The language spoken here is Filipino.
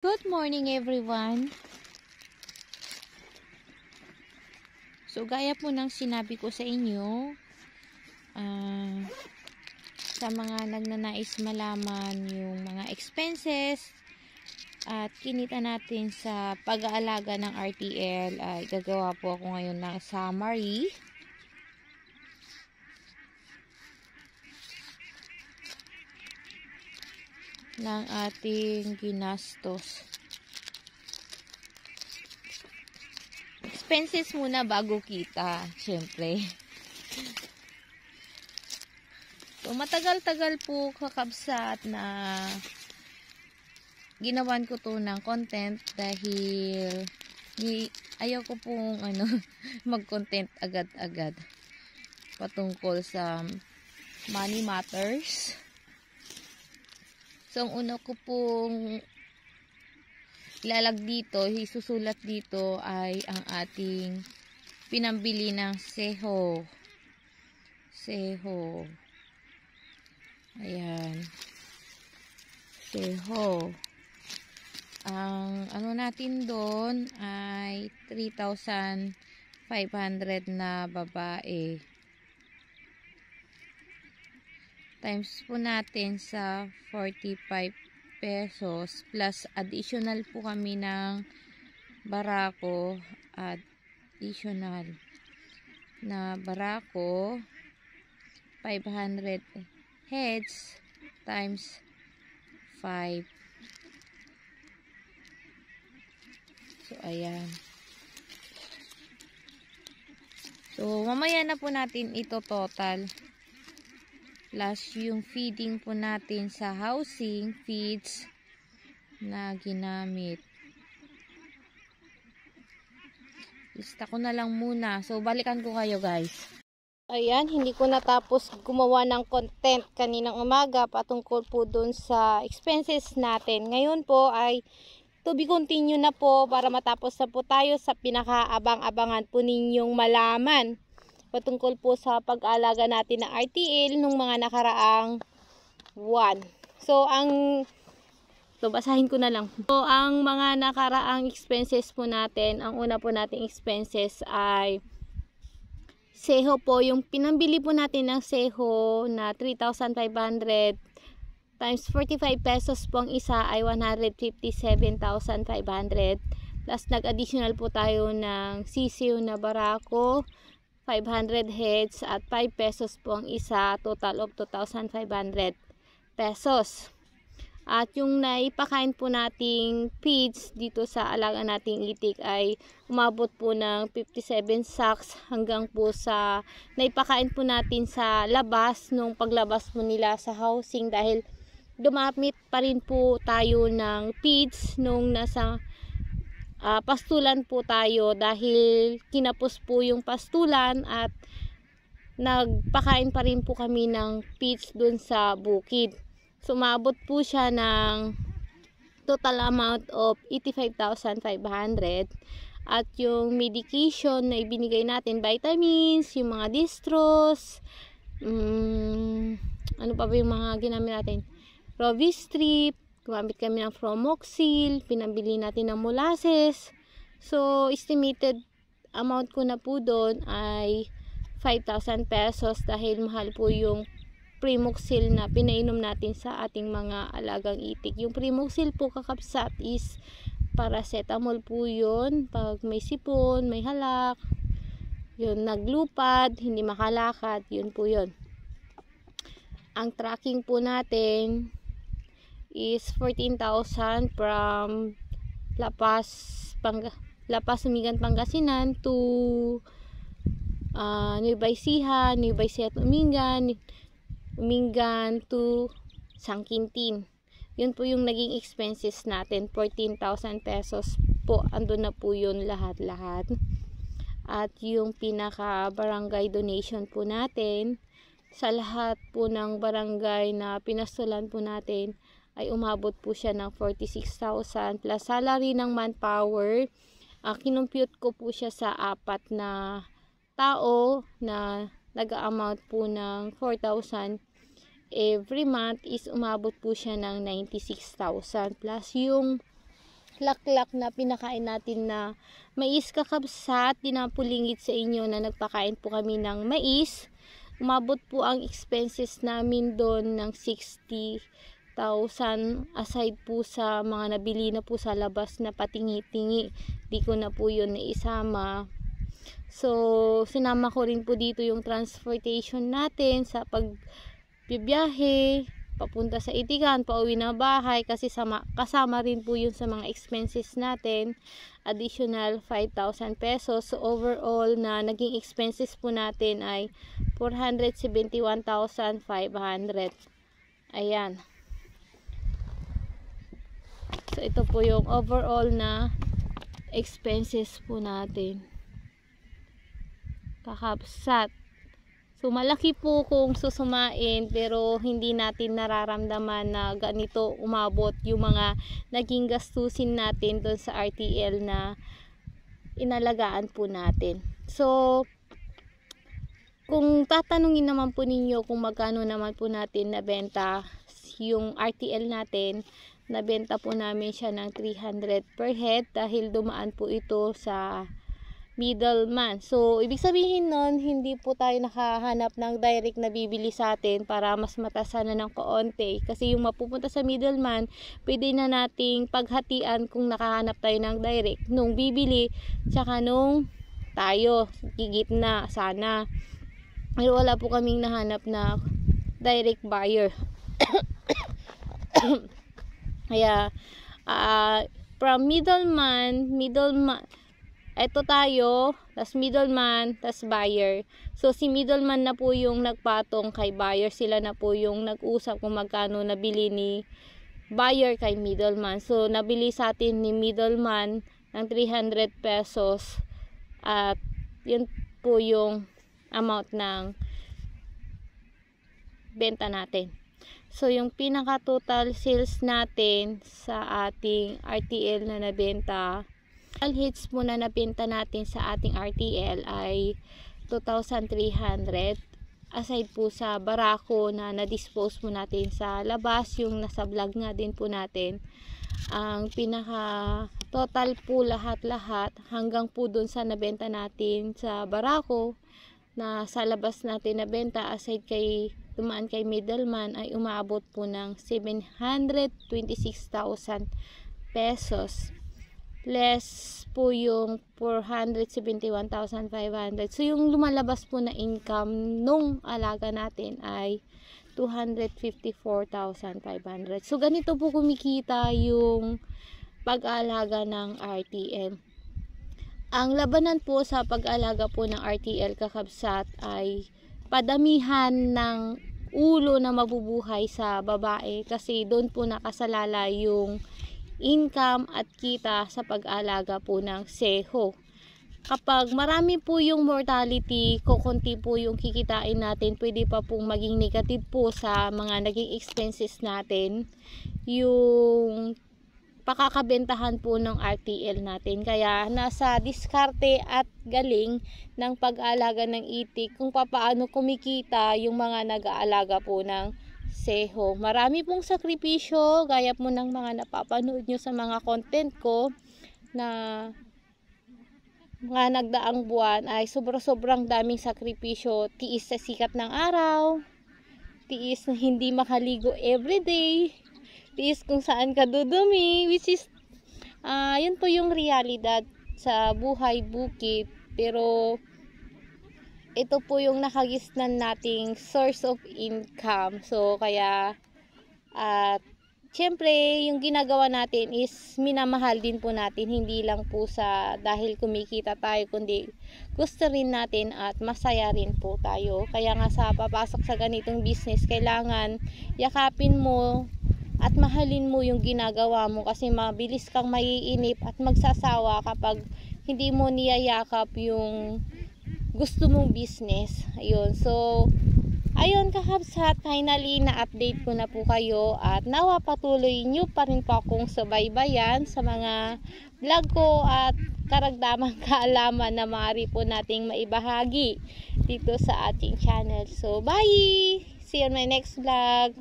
Good morning everyone. So gaya po ng sinabi ko sa inyo, sa mga nagnanais malaman yung mga expenses at kinita natin sa pag-aalaga ng RTL, ay gagawa po ako ngayon ng summary ng ating ginastos. Expenses muna bago kita, syempre. So, matagal-tagal po kakabsat na ginawan ko to ng content dahil ayaw ko pong mag-content agad-agad patungkol sa money matters. So, ang una ko pong isusulat dito ay ang ating pinambili ng seho. Ayan. Seho. Ang natin doon ay 3,500 na babae. Times po natin sa 45 pesos plus additional po kami ng barako, additional na barako 500 heads times 5. So ayan. So mamaya na po natin ito total plus yung feeding po natin sa housing feeds na ginamit. Lista ko na lang muna. So, balikan ko kayo guys. Ayan, hindi ko natapos gumawa ng content kaninang umaga patungkol po dun sa expenses natin. Ngayon po ay to be continue na po para matapos na po tayo sa pinakaabang-abangan po ninyong malaman patungkol po sa pag-alaga natin ng RTL nung mga nakaraang buwan. So, basahin ko na lang. So, ang mga nakaraang expenses po natin, ang una po nating expenses ay seho po. Yung pinambili po natin ng seho na 3,500 times 45 pesos po ang isa ay 157,500. Plus, nag-additional po tayo ng sisiw na barako, 500 heads at 5 pesos po ang isa, total of 2,500 pesos. At yung naipakain po nating feeds dito sa alaga nating itik ay umabot po ng 57 sacks hanggang po sa naipakain po natin sa labas nung paglabas po nila sa housing dahil dumamit pa rin po tayo ng feeds nung nasa pastulan po tayo dahil kinapos po yung pastulan at nagpakain pa rin po kami ng feeds dun sa bukid. So, umabot po siya ng total amount of 85,500 at yung medication na ibinigay natin, vitamins, yung mga distros, ano pa ba yung mga ginamit natin? Provistrip, gumamit kami ng Fromoxil, pinambili natin ng molasses. So, estimated amount ko na po doon ay 5,000 pesos dahil mahal po yung Primoxil na pinainom natin sa ating mga alagang itik. Yung Primoxil po kakapsat is paracetamol po yun. Pag may sipon, may halak, yun, naglupad, hindi makalakad, yun po yun. Ang tracking po natin is 14,000 from Lapas, Sumigan, Pangasinan to Nueva Ecija, Umingan to San Quintin. Yun po yung naging expenses natin, 14,000 pesos po. Andun na po yun lahat-lahat. At yung pinaka barangay donation po natin sa lahat po ng barangay na pinastulan po natin ay umabot po siya ng 46,000 plus salary ng manpower. Kinumpute ko po siya sa 4 na tao na nag-amount po ng 4,000 every month is umabot po siya ng 96,000 plus yung laklak na pinakain natin na mais kakabsat, dinapulingit sa inyo na nagpakain po kami ng mais. Umabot po ang expenses namin doon ng 60,000 aside po sa mga nabili na po sa labas na patingi-tingi. Di ko na po yun naisama. So, sinama ko rin po dito yung transportation natin sa pagbibiyahe, papunta sa Itigan, pauwi na bahay kasi kasama rin po yun sa mga expenses natin. Additional 5,000 pesos. So, overall na naging expenses po natin ay 471,500. Ayan. So, ito po yung overall na expenses po natin. Kakabsat. So, malaki po kung susumain, pero hindi natin nararamdaman na ganito umabot yung mga naging gastusin natin doon sa RTL na inalagaan po natin. So, kung tatanungin naman po ninyo kung magkano naman po natin nabenta yung RTL natin, nabenta po namin siya ng 300 per head dahil dumaan po ito sa middleman. So, ibig sabihin nun, hindi po tayo nakahanap ng direct na bibili sa atin para mas matasan na ng kaunti. Kasi yung mapupunta sa middleman, pwede na nating paghatian kung nakahanap tayo ng direct. Nung bibili, tsaka nung tayo, gigitna, sana. Pero wala po kaming nahanap na direct buyer. Kaya, from middleman, ito tayo, tas middleman, tas buyer. So, si middleman na po yung nagpatong kay buyer. Sila na po yung nag-usap kung magkano nabili ni buyer kay middleman. So, nabili sa atin ni middleman ng 300 pesos. At, yun po yung amount ng benta natin. So, yung pinaka-total sales natin sa ating RTL na nabenta, all hits po na nabenta natin sa ating RTL ay 2,300. Aside po sa barako na na-dispose po natin sa labas, yung nasa vlog nga din po natin. Ang pinaka total po lahat-lahat hanggang po dun sa nabenta natin sa barako na sa labas natin nabenta, aside kay dumaan kay middleman, ay umaabot po ng 726,000 pesos. Less po yung 471,500. So, yung lumalabas po na income nung alaga natin ay 254,500. So, ganito po kumikita yung pag-aalaga ng RTL. Ang labanan po sa pag-aalaga po ng RTL kakabsat ay padamihan ng ulo na mabubuhay sa babae, kasi doon po nakasalala yung income at kita sa pag-alaga po ng seho. Kapag marami po yung mortality, kukunti po yung kikitain natin, pwede pa pong maging negative po sa mga naging expenses natin yung pakakabentahan po ng RTL natin. Kaya nasa diskarte at galing ng pag-aalaga ng itik kung paano kumikita yung mga nag-aalaga po ng seho. Marami pong sakripisyo, gaya po ng mga napapanood nyo sa mga content ko na mga nagdaang buwan ay sobrang daming sakripisyo. Tiis sa sikat ng araw, tiis na hindi makaligo everyday, tiis kung saan ka dudumi, which is yun po yung realidad sa buhay bukid. Pero ito po yung nakagisnan nating source of income. So, kaya, syempre, yung ginagawa natin is minamahal din po natin. Hindi lang po sa dahil kumikita tayo, kundi gusto rin natin at masaya rin po tayo. Kaya nga sa papasok sa ganitong business, kailangan yakapin mo at mahalin mo yung ginagawa mo, kasi mabilis kang maiinip at magsasawa kapag hindi mo niyayakap yung gusto mong business. Ayun. So, ayun kakabsat, finally na-update ko na po kayo at nawa patuloy nyo pa rin po akong subaybayan sa mga vlog ko at karagdamang kaalaman na maaari po nating maibahagi dito sa ating channel. So, bye! See you on my next vlog.